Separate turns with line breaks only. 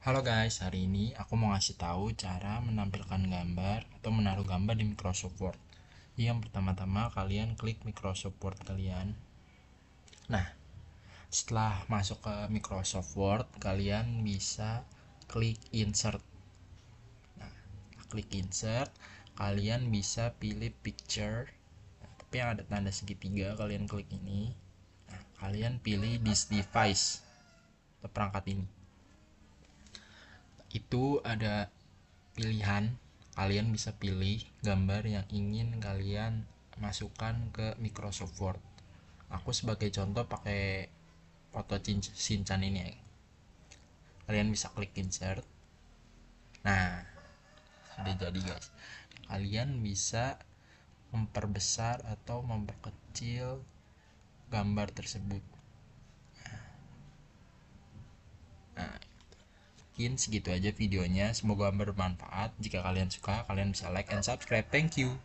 Halo guys, hari ini aku mau ngasih tahu cara menampilkan gambar atau menaruh gambar di Microsoft Word. Yang pertama-tama kalian klik Microsoft Word kalian. Nah, setelah masuk ke Microsoft Word, kalian bisa klik Insert. Nah, klik Insert, kalian bisa pilih Picture. Nah, tapi yang ada tanda segitiga, kalian klik ini. Nah, kalian pilih This Device atau perangkat ini. Itu ada pilihan, kalian bisa pilih gambar yang ingin kalian masukkan ke Microsoft Word. Aku sebagai contoh pakai foto Shinchan ini ya. Kalian bisa klik insert. Nah, sudah jadi guys. Kalian bisa memperbesar atau memperkecil gambar tersebut. Nah, mungkin segitu aja videonya. Semoga bermanfaat. Jika kalian suka, kalian bisa like and subscribe. Thank you.